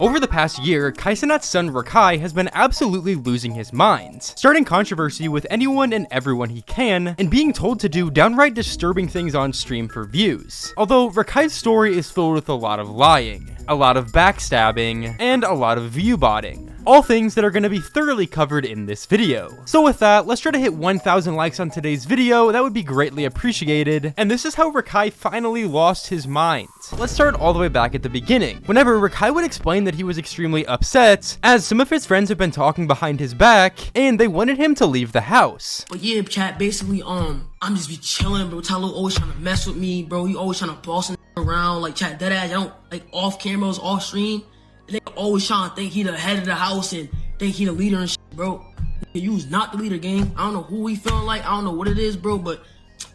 Over the past year, Cenat Son RaKai has been absolutely losing his mind, starting controversy with anyone and everyone he can, and being told to do downright disturbing things on stream for views. Although RaKai's story is filled with a lot of lying, a lot of backstabbing, and a lot of view-botting. All things that are going to be thoroughly covered in this video. So with that, let's try to hit 1,000 likes on today's video. That would be greatly appreciated. And this is how RaKai finally lost his mind. Let's start all the way back at the beginning. Whenever RaKai would explain that he was extremely upset, as some of his friends have been talking behind his back, and they wanted him to leave the house. But yeah, chat, basically, I'm just be chilling, bro. Tylil always trying to mess with me, bro. He always trying to boss around, like, chat, dead ass. I don't, like, off cameras, off stream. And they always trying to think he the head of the house and think he the leader and shit, bro. You was not the leader, gang. I don't know who he feeling like. I don't know what it is, bro, but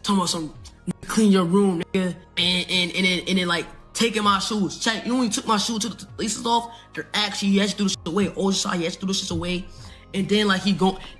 talking about some clean your room, nigga, and then like taking my shoes. Check, you know when he took my shoes to the laces off, they're actually, he had to do the shit away. Always saw he had to do the shit away. And then like then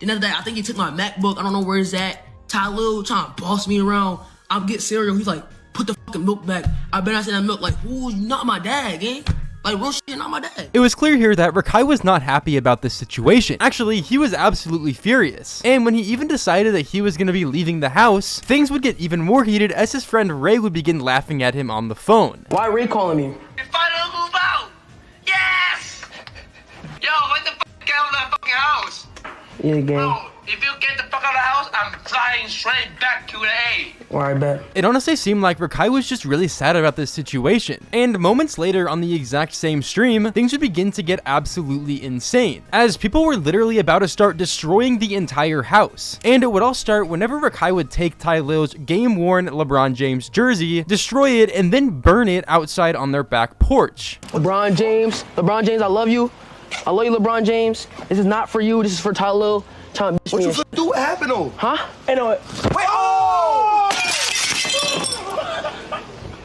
after that, I think he took my MacBook. I don't know where it's at. Tylil trying to boss me around. I'll get cereal. He's like, put the fucking milk back. I better not say that milk. Like, who? You not my dad, gang. Like, real shit, not my dad. It was clear here that RaKai was not happy about this situation. Actually, he was absolutely furious. And when he even decided that he was going to be leaving the house, things would get even more heated as his friend Ray would begin laughing at him on the phone. Why Ray calling me? If I don't move out! Yes! Yo, get the fuck out of that fucking house! Yeah, gang. Bro, if you get the fuck out of the house, I'm flying straight back to the A. Alright, bet. It honestly seemed like RaKai was just really sad about this situation. And moments later on the exact same stream, things would begin to get absolutely insane, as people were literally about to start destroying the entire house. And it would all start whenever RaKai would take Tylil's game-worn LeBron James jersey, destroy it, and then burn it outside on their back porch. LeBron James, I love you. I love you, LeBron James. This is not for you, this is for Tylil. What you finna do? What happened though? Huh? I know it. Wait! Oh!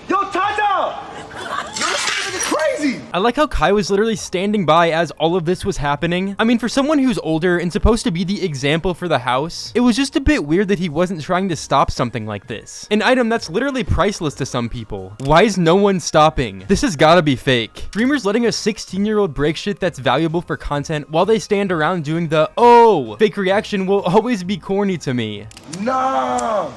Yo, Tata! Yo, this nigga crazy! I like how Kai was literally standing by as all of this was happening. I mean, for someone who's older and supposed to be the example for the house, it was just a bit weird that he wasn't trying to stop something like this. An item that's literally priceless to some people. Why is no one stopping? This has gotta be fake. Streamers letting a 16-year-old break shit that's valuable for content while they stand around doing the, oh, fake reaction will always be corny to me. Nah!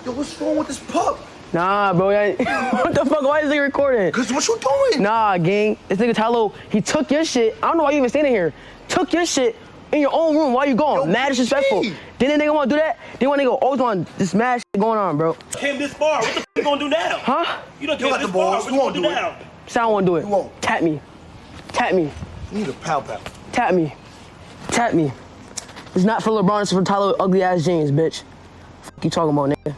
Yo, what's wrong with this pup? Nah, bro, what the fuck, why is he recording? Cause what you doing? Nah, gang, this nigga Tylil, he took your shit, I don't know why you even standing here, took your shit in your own room, why you going? Yo, mad disrespectful. Didn't they wanna do that? They wanna go always on this mad shit going on, bro. Came this far, what the f you gonna do now? Huh? You done You came got this the far, balls, what you you won't gonna do do it. now? Sound won't do it. You won't. Tap me. Tap me. You need a pow-pow. Tap me. Tap me. It's not for LeBron, it's for Tylil ugly ass James, bitch. Fuck you talking about, nigga?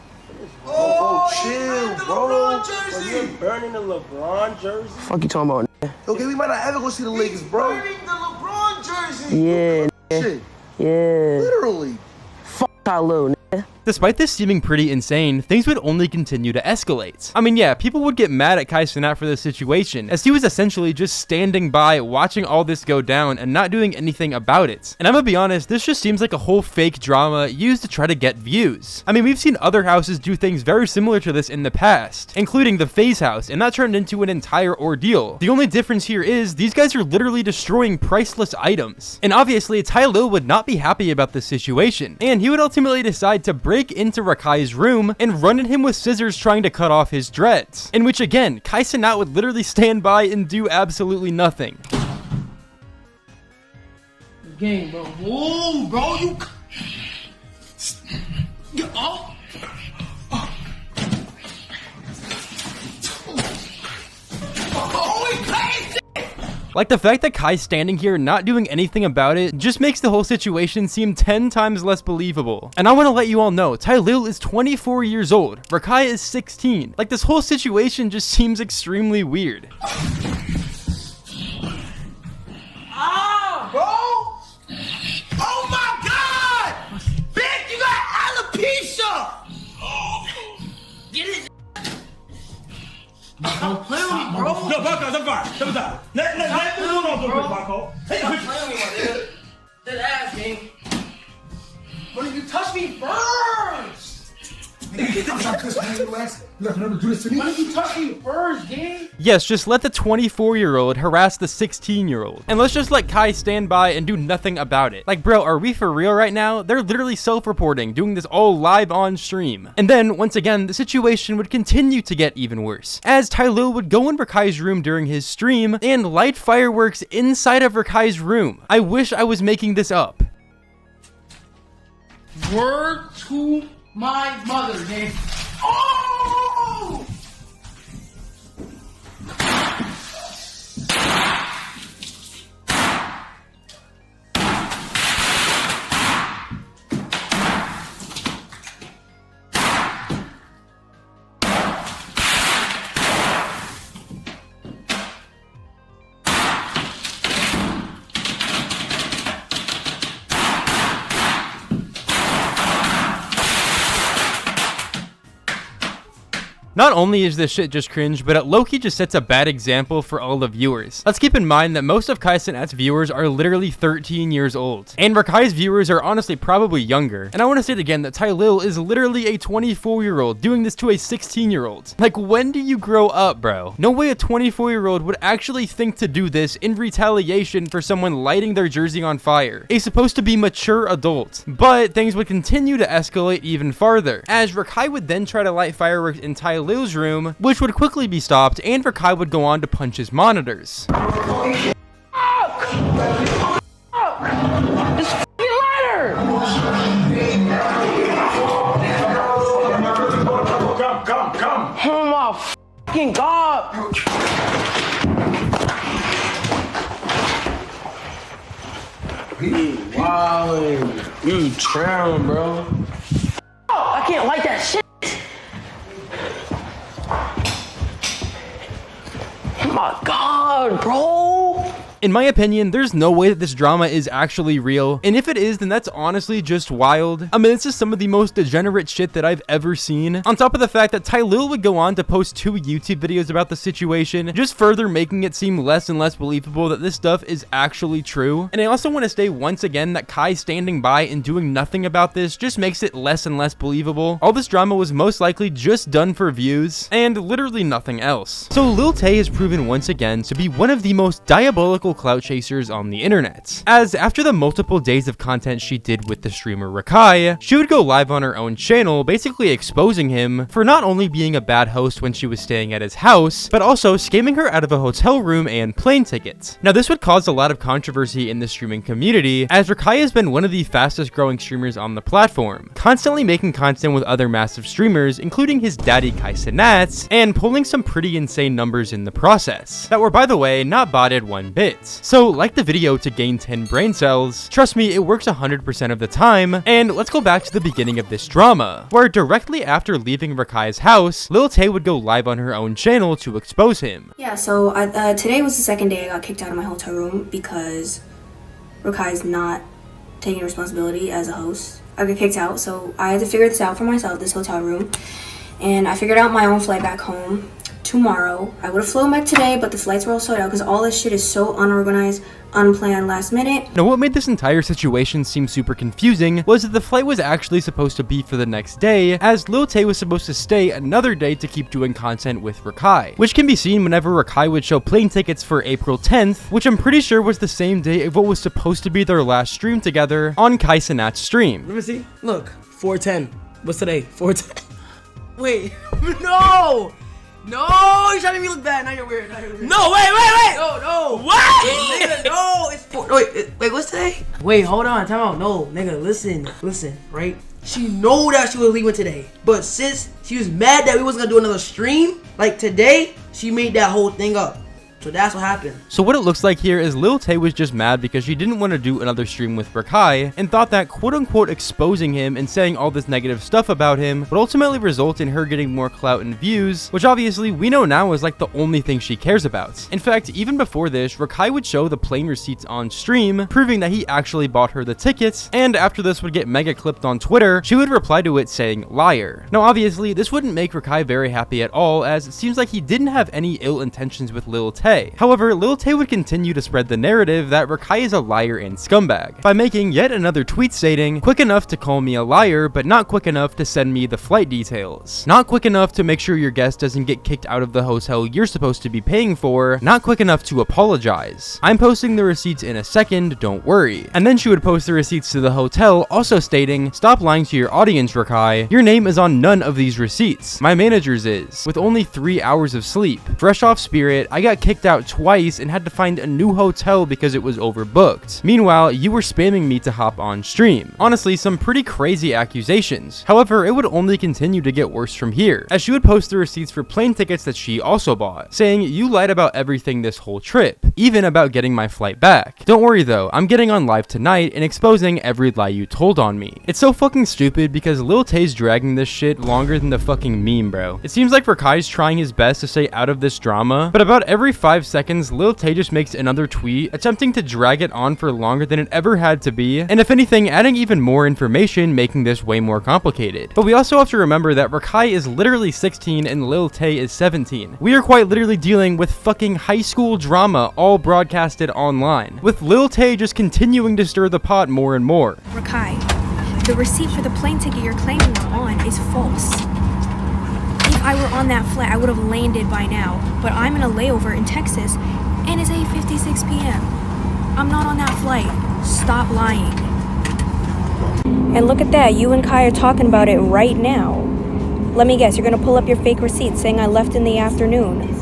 Oh, chill, bro. You're burning the LeBron jersey? Fuck you talking about, nigga? Okay, we might not ever go see the Lakers, bro. Burning the LeBron jersey! Yeah, nigga. Shit. Yeah. Literally. Fuck Tylil, nigga. Despite this seeming pretty insane, things would only continue to escalate. I mean, yeah, people would get mad at Cenat for this situation, as he was essentially just standing by, watching all this go down, and not doing anything about it. And I'm gonna be honest, this just seems like a whole fake drama used to try to get views. I mean, we've seen other houses do things very similar to this in the past, including the FaZe house, and that turned into an entire ordeal. The only difference here is, these guys are literally destroying priceless items. And obviously, Tylil would not be happy about this situation, and he would ultimately decide to break into RaKai's room and run at him with scissors trying to cut off his dreads, in which again, Cenat would literally stand by and do absolutely nothing. Game, bro. Whoa, bro, you... Get off. Like, the fact that Kai's standing here not doing anything about it just makes the whole situation seem 10 times less believable. And I want to let you all know, Tylil is 24 years old, RaKai is 16. Like, this whole situation just seems extremely weird. Ah, bro! Oh my god! Bitch, you got alopecia! Get it? Don't play with me, bro. Yo, Marco, I'm fine. Step aside. Let me move on to it, Marco. Take a Stop picture. playing with me, my nigga. That ass, gang. When you touch me first! Nigga, I'm trying to kiss my little ass. You have to do this to me? Why don't you talk to you first, gang? Yes, just let the 24-year-old harass the 16-year-old. And let's just let Kai stand by and do nothing about it. Like, bro, are we for real right now? They're literally self-reporting, doing this all live on stream. And then, once again, the situation would continue to get even worse, as Tylil would go in RaKai's room during his stream and light fireworks inside of RaKai's room. I wish I was making this up. Word to my mother, man. Oh! Not only is this shit just cringe, but it low-key just sets a bad example for all the viewers. Let's keep in mind that most of Kai Cenat's viewers are literally 13 years old, and RaKai's viewers are honestly probably younger. And I want to say it again that Tylil is literally a 24-year-old doing this to a 16-year-old. Like, when do you grow up, bro? No way a 24-year-old would actually think to do this in retaliation for someone lighting their jersey on fire. A supposed to be mature adult. But things would continue to escalate even farther, as RaKai would then try to light fireworks in Tylil's room, which would quickly be stopped, and RaKai would go on to punch his monitors. This f***ing lighter! Come. Oh my f***ing god! Wow, you trim, bro. I can't like that shit. Oh my god, bro. In my opinion, there's no way that this drama is actually real, and if it is, then that's honestly just wild. I mean, this is some of the most degenerate shit that I've ever seen, on top of the fact that Tylil would go on to post 2 YouTube videos about the situation, just further making it seem less and less believable that this stuff is actually true. And I also want to state once again that Kai standing by and doing nothing about this just makes it less and less believable. All this drama was most likely just done for views, and literally nothing else. So Lil Tay has proven once again to be one of the most diabolical clout chasers on the internet, as after the multiple days of content she did with the streamer RaKai, she would go live on her own channel, basically exposing him for not only being a bad host when she was staying at his house, but also scamming her out of a hotel room and plane tickets. Now, this would cause a lot of controversy in the streaming community, as RaKai has been one of the fastest growing streamers on the platform, constantly making content with other massive streamers, including his daddy Kai Cenat, and pulling some pretty insane numbers in the process, that were, by the way, not botted one bit. So like the video to gain 10 brain cells. Trust me, it works 100% of the time. And let's go back to the beginning of this drama, where directly after leaving RaKai's house, Lil Tay would go live on her own channel to expose him. Yeah, so today was the second day I got kicked out of my hotel room because RaKai's not taking responsibility as a host. I got kicked out, so I had to figure this out for myself, this hotel room. And I figured out my own flight back home tomorrow. I would have flown back today, but the flights were all sold out because all this shit is so unorganized, unplanned, last minute. Now, what made this entire situation seem super confusing was that the flight was actually supposed to be for the next day, as Lil Tay was supposed to stay another day to keep doing content with RaKai, which can be seen whenever RaKai would show plane tickets for April 10th, which I'm pretty sure was the same day of what was supposed to be their last stream together on Kai Cenat's stream. Let me see. Look, 410. What's today? 410. Wait, no! No, you're trying to make me look bad. Now you're weird. No, wait. No. What? Nigga, no, it's 4. Wait, what's today? Wait, hold on. Time out. No, nigga, listen, right? She know that she was leaving today. But since she was mad that we wasn't gonna do another stream, like today, she made that whole thing up. So that's what happened. So what it looks like here is Lil Tay was just mad because she didn't want to do another stream with RaKai and thought that quote-unquote exposing him and saying all this negative stuff about him would ultimately result in her getting more clout and views, which obviously we know now is like the only thing she cares about. In fact, even before this, RaKai would show the plane receipts on stream, proving that he actually bought her the tickets, and after this would get mega clipped on Twitter, she would reply to it saying liar. Now obviously, this wouldn't make RaKai very happy at all, as it seems like he didn't have any ill intentions with Lil Tay, Tay. However, Lil Tay would continue to spread the narrative that RaKai is a liar and scumbag by making yet another tweet stating, "Quick enough to call me a liar, but not quick enough to send me the flight details. Not quick enough to make sure your guest doesn't get kicked out of the hotel you're supposed to be paying for. Not quick enough to apologize. I'm posting the receipts in a second, don't worry." And then she would post the receipts to the hotel, also stating, "Stop lying to your audience, RaKai. Your name is on none of these receipts. My manager's is. With only 3 hours of sleep. Fresh off Spirit, I got kicked out twice and had to find a new hotel because it was overbooked. Meanwhile, you were spamming me to hop on stream." Honestly, some pretty crazy accusations. However, it would only continue to get worse from here, as she would post the receipts for plane tickets that she also bought, saying, "You lied about everything this whole trip, even about getting my flight back. Don't worry though, I'm getting on live tonight and exposing every lie you told on me." It's so fucking stupid because Lil Tay's dragging this shit longer than the fucking meme, bro. It seems like RaKai's trying his best to stay out of this drama, but about every 5 seconds, Lil Tay just makes another tweet attempting to drag it on for longer than it ever had to be, and if anything, adding even more information, making this way more complicated. But we also have to remember that RaKai is literally 16 and Lil Tay is 17. We are quite literally dealing with fucking high school drama all broadcasted online, with Lil Tay just continuing to stir the pot more and more. RaKai, the receipt for the plane ticket you're claiming you're on is false. If I were on that flight, I would have landed by now, but I'm in a layover in Texas, and it's 8:56 p.m. I'm not on that flight. Stop lying. And look at that, you and Kai are talking about it right now. Let me guess, you're gonna pull up your fake receipt saying I left in the afternoon.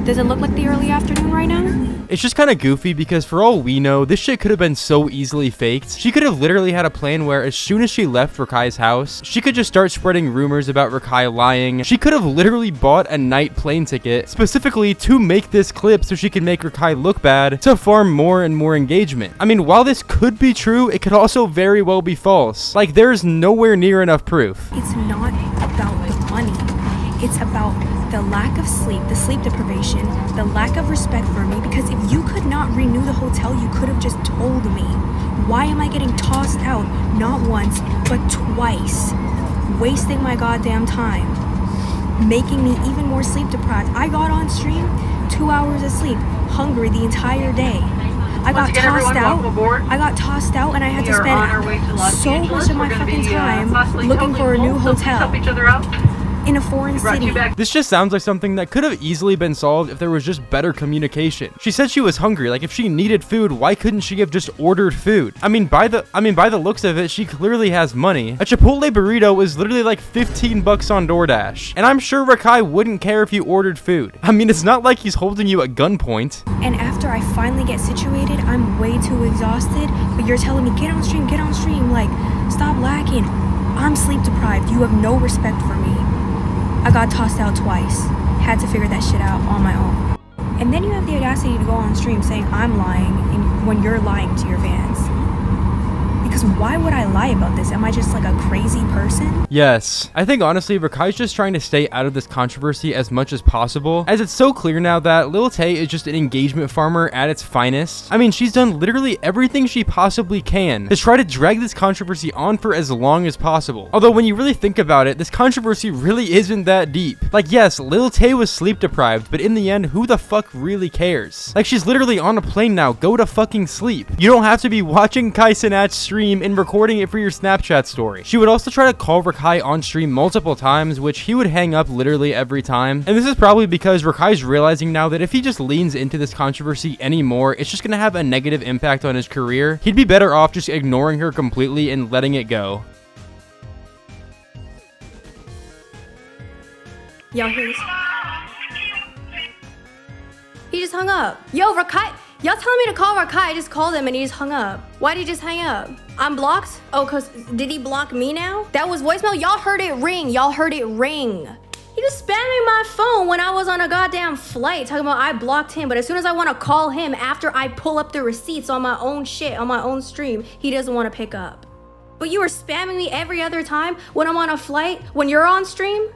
Does it look like the early afternoon right now? It's just kind of goofy because for all we know, this shit could have been so easily faked. She could have literally had a plan where as soon as she left RaKai's house, she could just start spreading rumors about RaKai lying. She could have literally bought a night plane ticket specifically to make this clip so she could make RaKai look bad to farm more and more engagement. I mean, while this could be true, it could also very well be false. Like, there's nowhere near enough proof. It's not about the money. It's about the lack of sleep, the sleep deprivation, the lack of respect for me, because if you could not renew the hotel, you could have just told me. Why am I getting tossed out, not once, but twice? Wasting my goddamn time. Making me even more sleep deprived. I got on stream, 2 hours of sleep, hungry the entire day. I got tossed out and I had to spend so much of my fucking time looking for a new hotel in a foreign city. This just sounds like something that could have easily been solved if there was just better communication. She said she was hungry. Like, if she needed food, why couldn't she have just ordered food? I mean, by the looks of it, she clearly has money. A Chipotle burrito is literally like 15 bucks on DoorDash, and I'm sure RaKai wouldn't care if you ordered food. I mean, it's not like he's holding you at gunpoint. And after I finally get situated, I'm way too exhausted, but you're telling me, get on stream, like, stop lacking. I'm sleep deprived. You have no respect for me. I got tossed out twice. Had to figure that shit out on my own. And then you have the audacity to go on stream saying I'm lying when you're lying to your fans. Because why would I lie about this? Am I just like a crazy person? Yes. I think honestly, RaKai's just trying to stay out of this controversy as much as possible, as it's so clear now that Lil Tay is just an engagement farmer at its finest. I mean, she's done literally everything she possibly can to try to drag this controversy on for as long as possible. Although when you really think about it, this controversy really isn't that deep. Like, yes, Lil Tay was sleep deprived, but in the end, who the fuck really cares? Like, she's literally on a plane now. Go to fucking sleep. You don't have to be watching Cenat's stream and recording it for your Snapchat story. She would also try to call RaKai on stream multiple times, which he would hang up literally every time. And this is probably because RaKai's realizing now that if he just leans into this controversy anymore, it's just gonna have a negative impact on his career. He'd be better off just ignoring her completely and letting it go. Y'all hear this? He just hung up. Yo, RaKai. Y'all telling me to call RaKai. I just called him and he just hung up. Why'd he just hang up? I'm blocked? Oh, cause did he block me now? That was voicemail? Y'all heard it ring. Y'all heard it ring. He was spamming my phone when I was on a goddamn flight talking about I blocked him, but as soon as I want to call him after I pull up the receipts on my own shit, on my own stream, he doesn't want to pick up. But you were spamming me every other time when I'm on a flight, when you're on stream?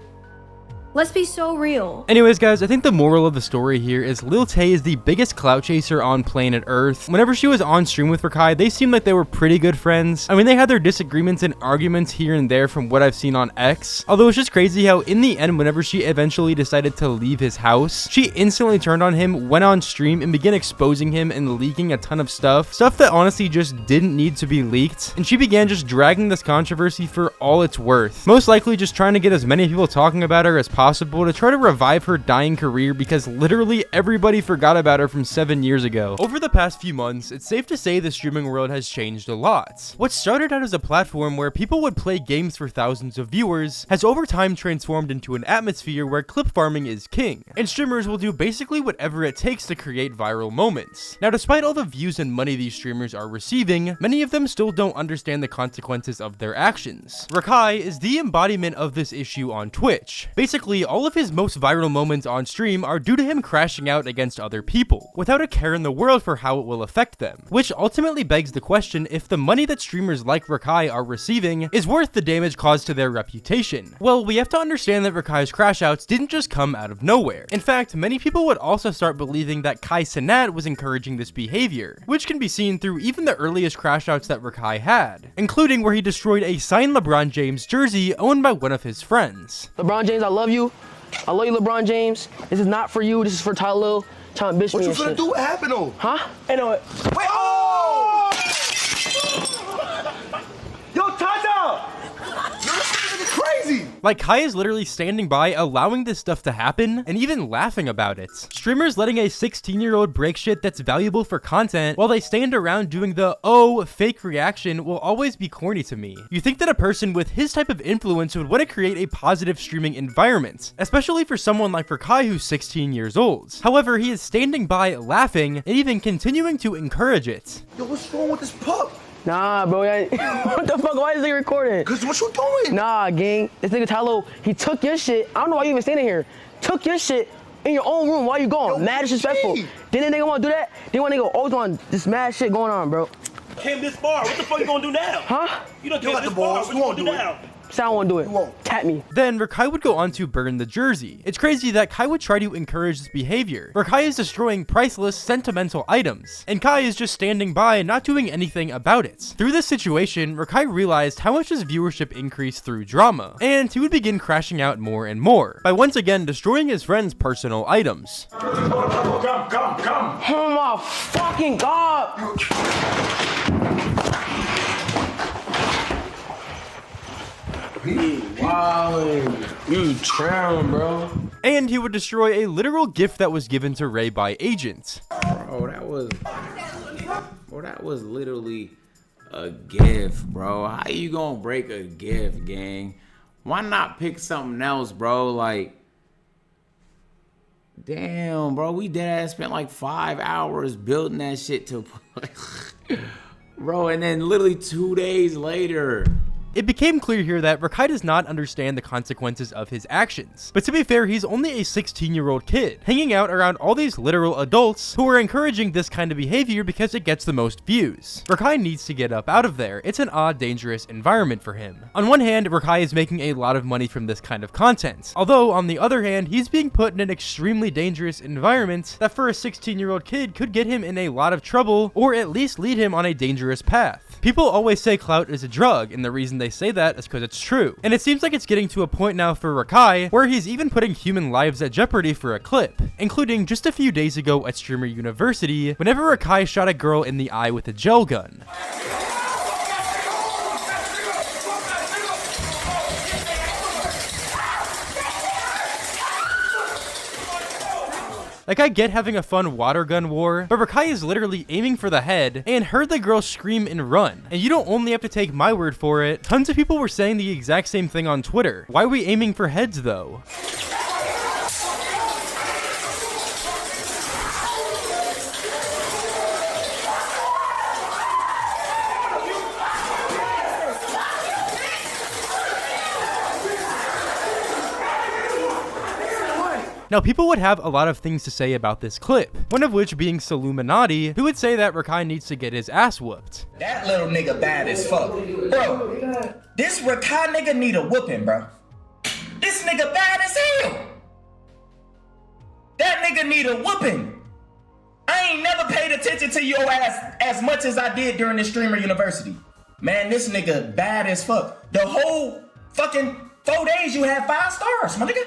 Let's be so real. Anyways, guys, I think the moral of the story here is Lil Tay is the biggest clout chaser on planet Earth. Whenever she was on stream with RaKai, they seemed like they were pretty good friends. I mean, they had their disagreements and arguments here and there from what I've seen on X. Although it's just crazy how in the end, whenever she eventually decided to leave his house, she instantly turned on him, went on stream, and began exposing him and leaking a ton of stuff that honestly just didn't need to be leaked. And she began just dragging this controversy for all it's worth. Most likely just trying to get as many people talking about her as possible to try to revive her dying career because literally everybody forgot about her from 7 years ago. Over the past few months, it's safe to say the streaming world has changed a lot. What started out as a platform where people would play games for thousands of viewers has over time transformed into an atmosphere where clip farming is king, and streamers will do basically whatever it takes to create viral moments. Now, despite all the views and money these streamers are receiving, many of them still don't understand the consequences of their actions. RaKai is the embodiment of this issue on Twitch. Basically, all of his most viral moments on stream are due to him crashing out against other people, without a care in the world for how it will affect them. Which ultimately begs the question if the money that streamers like RaKai are receiving is worth the damage caused to their reputation. Well, we have to understand that RaKai's crash outs didn't just come out of nowhere. In fact, many people would also start believing that Cenat was encouraging this behavior, which can be seen through even the earliest crash outs that RaKai had, including where he destroyed a signed LeBron James jersey owned by one of his friends. LeBron James, I love you. I love you, LeBron James. This is not for you. This is for Tylil. Trying to bitch me and shit. What you finna do? What happened though? Huh? I know it. Wait, oh! Yo, Tata! Yo, this nigga crazy! Like, Kai is literally standing by, allowing this stuff to happen, and even laughing about it. Streamers letting a 16-year-old break shit that's valuable for content, while they stand around doing the, oh, fake reaction will always be corny to me. You think that a person with his type of influence would want to create a positive streaming environment, especially for someone like RaKai who's 16 years old. However, he is standing by, laughing, and even continuing to encourage it. Yo, what's wrong with this pup? Nah, bro. What the fuck? Why is this nigga recording? Cause what you doing? Nah, gang. This nigga Tylil, he took your shit. I don't know why you even standing here. Took your shit in your own room. Why you going? Yo, mad disrespectful. Didn't nigga want to do that? Didn't want nigga always want this mad shit going on, bro. Came this far. What the fuck you gonna do now? Huh? You done You came got this the far. balls. What You you won't gonna do do it. now? So I don't want to do it. You won't. Tap me. Then RaKai would go on to burn the jersey. It's crazy that Kai would try to encourage this behavior. RaKai is destroying priceless, sentimental items, and Kai is just standing by and not doing anything about it. Through this situation, RaKai realized how much his viewership increased through drama, and he would begin crashing out more and more, by once again destroying his friends' personal items. Come. Oh my fucking God. Wow, you trim, bro. And he would destroy a literal gift that was given to Ray by agents. Bro, that was literally a gift, bro. How you gonna break a gift, gang? Why not pick something else, bro? Like, damn, bro, we dead ass spent like 5 hours building that shit to, bro, and then literally 2 days later. It became clear here that RaKai does not understand the consequences of his actions. But to be fair, he's only a 16-year-old kid, hanging out around all these literal adults who are encouraging this kind of behavior because it gets the most views. RaKai needs to get up out of there. It's an odd, dangerous environment for him. On one hand, RaKai is making a lot of money from this kind of content, although on the other hand, he's being put in an extremely dangerous environment that for a 16-year-old kid could get him in a lot of trouble or at least lead him on a dangerous path. People always say clout is a drug, and the reason they say that is because it's true. And it seems like it's getting to a point now for RaKai where he's even putting human lives at jeopardy for a clip, including just a few days ago at Streamer University, whenever RaKai shot a girl in the eye with a gel gun. Like, I get having a fun water gun war, but RaKai is literally aiming for the head and heard the girl scream and run. And you don't only have to take my word for it. Tons of people were saying the exact same thing on Twitter. Why are we aiming for heads though? Now, people would have a lot of things to say about this clip, one of which being Saluminati, who would say that RaKai needs to get his ass whooped. That little nigga bad as fuck. Bro, this RaKai nigga need a whooping, bro. This nigga bad as hell. That nigga need a whooping. I ain't never paid attention to your ass as much as I did during the streamer university. Man, this nigga bad as fuck. The whole fucking 4 days you had 5 stars, my nigga.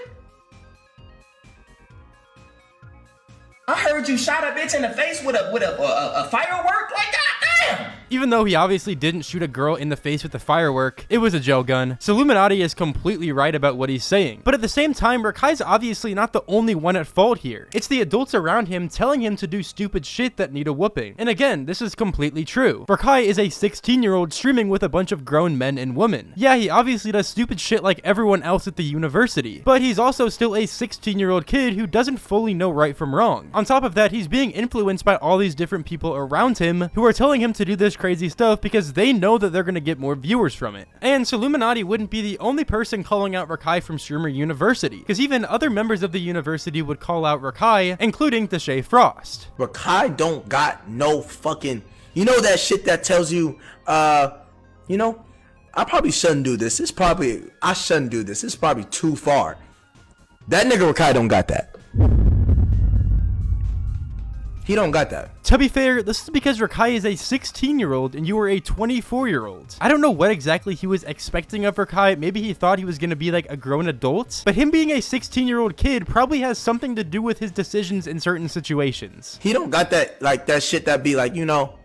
I heard you shot a bitch in the face with a firework. Like, goddamn. Even though he obviously didn't shoot a girl in the face with a firework, it was a gel gun. So Illuminati is completely right about what he's saying. But at the same time, RaKai's obviously not the only one at fault here. It's the adults around him telling him to do stupid shit that need a whooping. And again, this is completely true. RaKai is a 16-year-old streaming with a bunch of grown men and women. Yeah, he obviously does stupid shit like everyone else at the university, but he's also still a 16-year-old kid who doesn't fully know right from wrong. On top of that, he's being influenced by all these different people around him who are telling him to do this crazy stuff because they know that they're going to get more viewers from it. And so Illuminati wouldn't be the only person calling out RaKai from Streamer University, because even other members of the university would call out RaKai, including Deshae Frost. RaKai don't got no fucking, you know that shit that tells you, you know, I probably shouldn't do this. I shouldn't do this. It's probably too far. That nigga RaKai don't got that. He don't got that. To be fair, this is because RaKai is a 16-year-old and you are a 24-year-old. I don't know what exactly he was expecting of RaKai. Maybe he thought he was going to be like a grown adult, but him being a 16-year-old kid probably has something to do with his decisions in certain situations. He don't got that, like, that shit that be like, you know,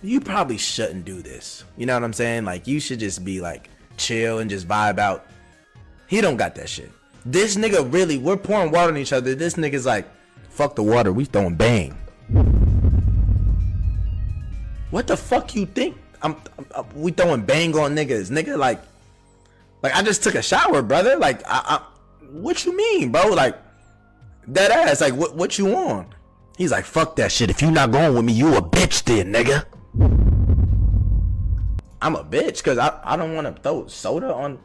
you probably shouldn't do this. You know what I'm saying? Like, you should just be like chill and just vibe out. He don't got that shit. This nigga really, we're pouring water on each other. This nigga's like, fuck the water, we throwing bang. What the fuck you think? We throwing bang on niggas, nigga. Like I just took a shower, brother. Like, what you mean, bro? Like, that ass. Like, what you on? He's like, fuck that shit. If you not going with me, you a bitch, then, nigga. I'm a bitch because I don't want to throw soda on.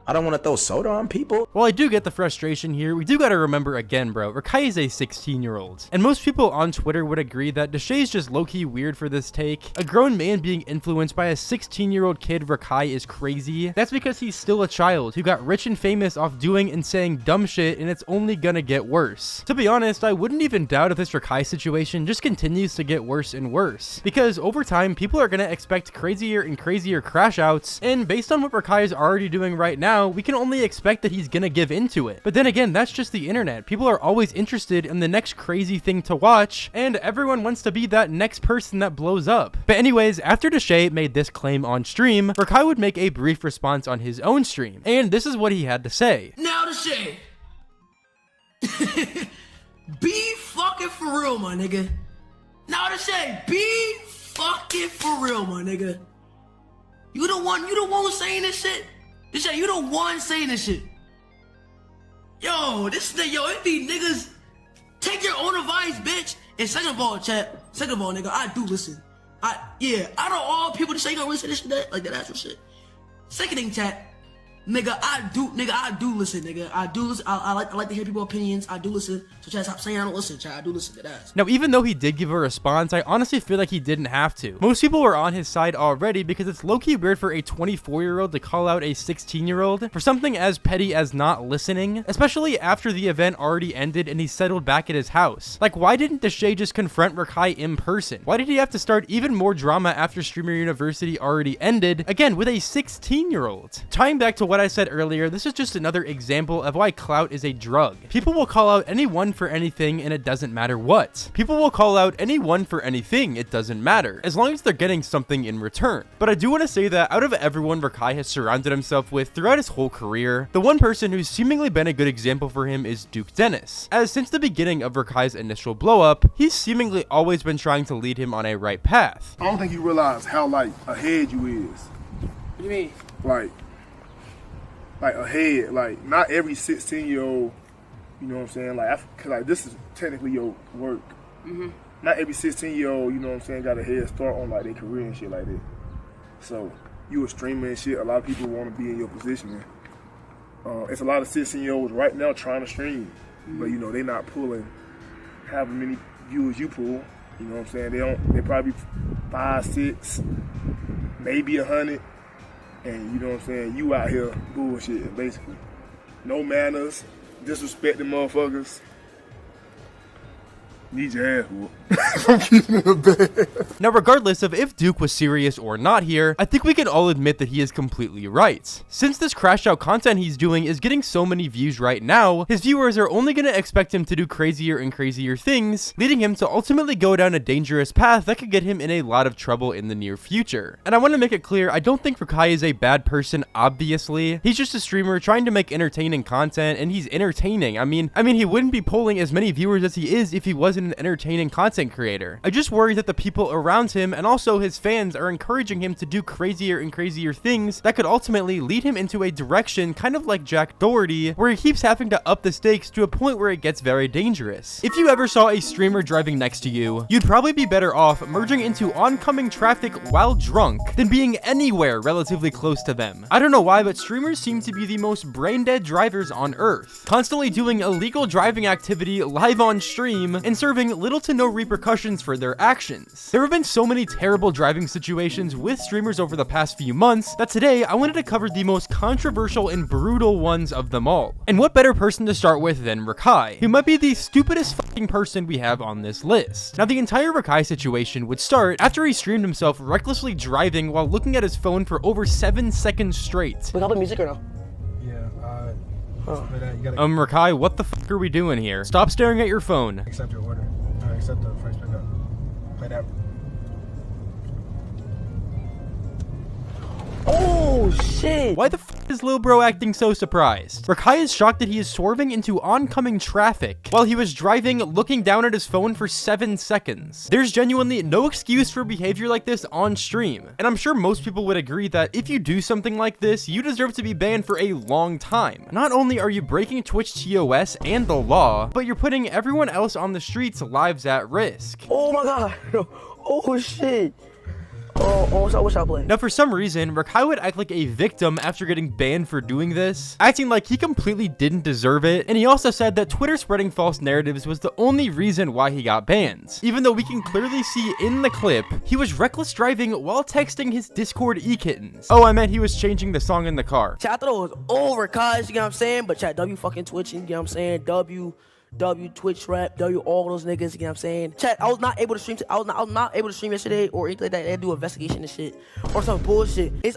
I don't want to throw soda on people. Well, I do get the frustration here. We do got to remember again, bro, RaKai is a 16-year-old. And most people on Twitter would agree that Deshae's just low-key weird for this take. A grown man being influenced by a 16-year-old kid, RaKai, is crazy. That's because he's still a child who got rich and famous off doing and saying dumb shit, and it's only gonna get worse. To be honest, I wouldn't even doubt if this RaKai situation just continues to get worse and worse. Because over time, people are gonna expect crazier and crazier crash outs, and based on what RaKai is already doing right now, we can only expect that he's gonna give into it. But then again, that's just the internet. People are always interested in the next crazy thing to watch, and everyone wants to be that next person that blows up. But anyways, after Deshae made this claim on stream, RaKai would make a brief response on his own stream, and this is what he had to say. Now Deshae, be fucking for real, my nigga. Now Deshae, be fucking for real, my nigga. You the one who's saying this shit. Deshae, you the one saying this shit. Yo, it be niggas. Take your own advice, bitch. And second of all, nigga, I do listen. Out of all people to say you don't listen to this shit, like that actual shit. Second thing, chat. Nigga, I do listen, nigga. I do listen. I like to hear people's opinions. I do listen. So chat, stop saying I don't listen, chat. I do listen to that. Now, even though he did give a response, I honestly feel like he didn't have to. Most people were on his side already because it's low-key weird for a 24-year-old to call out a 16-year-old for something as petty as not listening, especially after the event already ended and he settled back at his house. Like, why didn't Deshae just confront RaKai in person? Why did he have to start even more drama after Streamer University already ended, again, with a 16-year-old? Tying back to what I said earlier, this is just another example of why clout is a drug. People will call out anyone for anything and it doesn't matter what. People will call out anyone for anything, it doesn't matter, as long as they're getting something in return. But I do want to say that out of everyone RaKai has surrounded himself with throughout his whole career, the one person who's seemingly been a good example for him is Duke Dennis, as since the beginning of RaKai's initial blow up, he's seemingly always been trying to lead him on a right path. I don't think you realize how, like, ahead you is. What do you mean? Like ahead, like, not every 16-year-old, you know what I'm saying, like, cause like this is technically your work. Mm-hmm. Not every 16-year-old, you know what I'm saying, got a head start on, like, their career and shit like that. So, you a streamer and shit, a lot of people want to be in your position. It's a lot of 16-year-olds right now trying to stream, but, you know, they not pulling however many viewers you pull, you know what I'm saying, they probably 5, 6, maybe 100. And you know what I'm saying, you out here bullshitting, basically. No manners, disrespecting motherfuckers. Need your ass whooped. I'm keeping it a bed. Now, regardless of if Duke was serious or not here, I think we can all admit that he is completely right. Since this crash out content he's doing is getting so many views right now, his viewers are only going to expect him to do crazier and crazier things, leading him to ultimately go down a dangerous path that could get him in a lot of trouble in the near future. And I want to make it clear, I don't think RaKai is a bad person, obviously. He's just a streamer trying to make entertaining content, and he's entertaining. I mean, he wouldn't be pulling as many viewers as he is if he wasn't an entertaining content creator. I just worry that the people around him and also his fans are encouraging him to do crazier and crazier things that could ultimately lead him into a direction kind of like Jack Doherty, where he keeps having to up the stakes to a point where it gets very dangerous. If you ever saw a streamer driving next to you, you'd probably be better off merging into oncoming traffic while drunk than being anywhere relatively close to them. I don't know why, but streamers seem to be the most brain-dead drivers on earth, constantly doing illegal driving activity live on stream and serving little to no repercussions for their actions. There have been so many terrible driving situations with streamers over the past few months that today I wanted to cover the most controversial and brutal ones of them all. And what better person to start with than RaKai, who might be the stupidest fucking person we have on this list. Now, the entire RaKai situation would start after he streamed himself recklessly driving while looking at his phone for over 7 seconds straight. We got the music or no? RaKai, what the fuck are we doing here? Stop staring at your phone. Accept your order. Accept the first pickup. Play that. Oh shit! Why the fuck is Lil Bro acting so surprised? RaKai is shocked that he is swerving into oncoming traffic while he was driving, looking down at his phone for 7 seconds. There's genuinely no excuse for behavior like this on stream, and I'm sure most people would agree that if you do something like this, you deserve to be banned for a long time. Not only are you breaking Twitch TOS and the law, but you're putting everyone else on the streets' lives at risk. Oh my god! Oh shit! Oh, so what y'all playing? Now, for some reason, RaKai would act like a victim after getting banned for doing this, acting like he completely didn't deserve it, and he also said that Twitter spreading false narratives was the only reason why he got banned, even though we can clearly see in the clip, he was reckless driving while texting his Discord e-kittens. Oh, I meant he was changing the song in the car. Chat, I thought it was over, cuz, you know what I'm saying? But chat, W fucking twitching, you know what I'm saying? W Twitch rap, all those niggas, you know what I'm saying? Chat, I was not able to stream, I was not able to stream yesterday or anything like that. They had to do investigation and shit or some bullshit. It's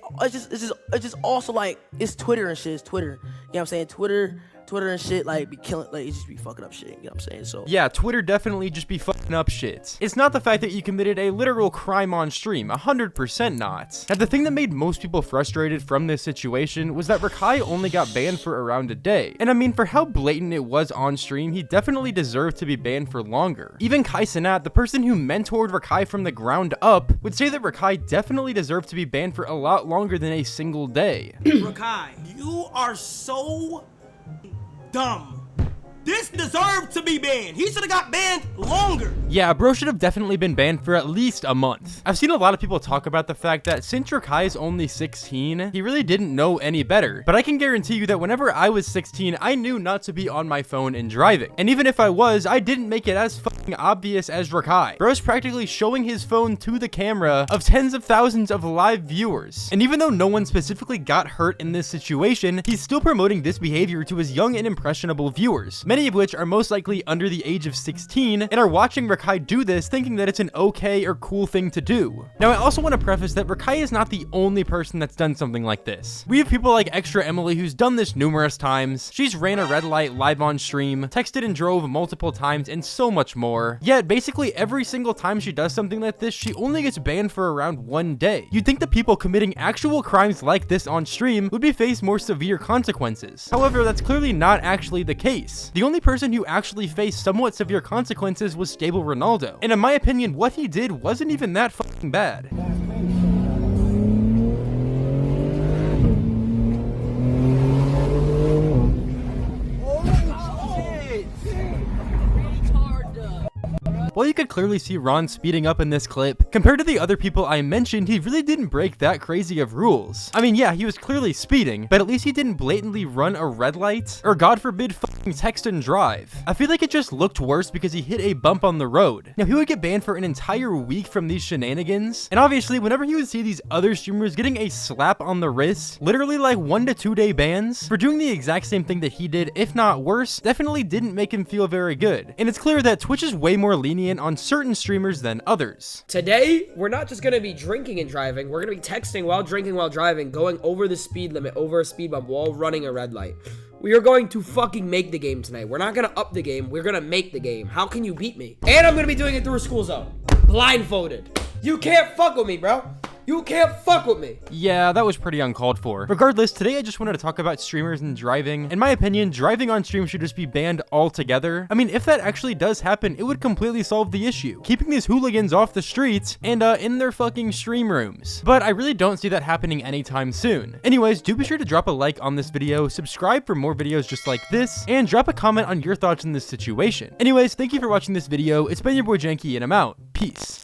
just also like, it's Twitter and shit, it's Twitter. You know what I'm saying? Twitter and shit, like, be killing, like, it just be fucking up shit, you know what I'm saying? So yeah, Twitter definitely just be fucking up shit. It's not the fact that you committed a literal crime on stream, 100% not. Now, the thing that made most people frustrated from this situation was that RaKai only got banned for around a day. And I mean, for how blatant it was on stream, he definitely deserved to be banned for longer. Even Cenat, the person who mentored RaKai from the ground up, would say that RaKai definitely deserved to be banned for a lot longer than a single day. RaKai, you are so dumb. This deserved to be banned. He should have got banned longer. Yeah, bro should have definitely been banned for at least a month. I've seen a lot of people talk about the fact that since RaKai is only 16, he really didn't know any better. But I can guarantee you that whenever I was 16, I knew not to be on my phone and driving. And even if I was, I didn't make it as fucking obvious as RaKai. Bro's practically showing his phone to the camera of tens of thousands of live viewers. And even though no one specifically got hurt in this situation, he's still promoting this behavior to his young and impressionable viewers, many of which are most likely under the age of 16 and are watching RaKai do this thinking that it's an okay or cool thing to do. Now, I also want to preface that RaKai is not the only person that's done something like this. We have people like Extra Emily who's done this numerous times. She's ran a red light live on stream, texted and drove multiple times, and so much more. Yet, basically every single time she does something like this, she only gets banned for around 1 day. You'd think the people committing actual crimes like this on stream would be faced more severe consequences. However, that's clearly not actually the case. The only person who actually faced somewhat severe consequences was Stable Ronaldo. And in my opinion, what he did wasn't even that fucking bad. while you could clearly see Ron speeding up in this clip, compared to the other people I mentioned, he really didn't break that crazy of rules. I mean, yeah, he was clearly speeding, but at least he didn't blatantly run a red light, or God forbid fucking text and drive. I feel like it just looked worse because he hit a bump on the road. Now, he would get banned for an entire week from these shenanigans, and obviously, whenever he would see these other streamers getting a slap on the wrist, literally like 1 to 2 day bans, for doing the exact same thing that he did, if not worse, definitely didn't make him feel very good. And it's clear that Twitch is way more lenient on certain streamers than others. Today, we're not just gonna be drinking and driving, we're gonna be texting while drinking while driving, going over the speed limit, over a speed bump while running a red light. We are going to fucking make the game tonight. We're not gonna up the game, we're gonna make the game. How can you beat me? And I'm gonna be doing it through a school zone. Blindfolded. You can't fuck with me, bro. You can't fuck with me. Yeah, that was pretty uncalled for. Regardless, today I just wanted to talk about streamers and driving. In my opinion, driving on stream should just be banned altogether. I mean, if that actually does happen, it would completely solve the issue, keeping these hooligans off the streets and in their fucking stream rooms. But I really don't see that happening anytime soon. Anyways, do be sure to drop a like on this video, subscribe for more videos just like this, and drop a comment on your thoughts in this situation. Anyways, thank you for watching this video. It's been your boy Janky, and I'm out. Peace.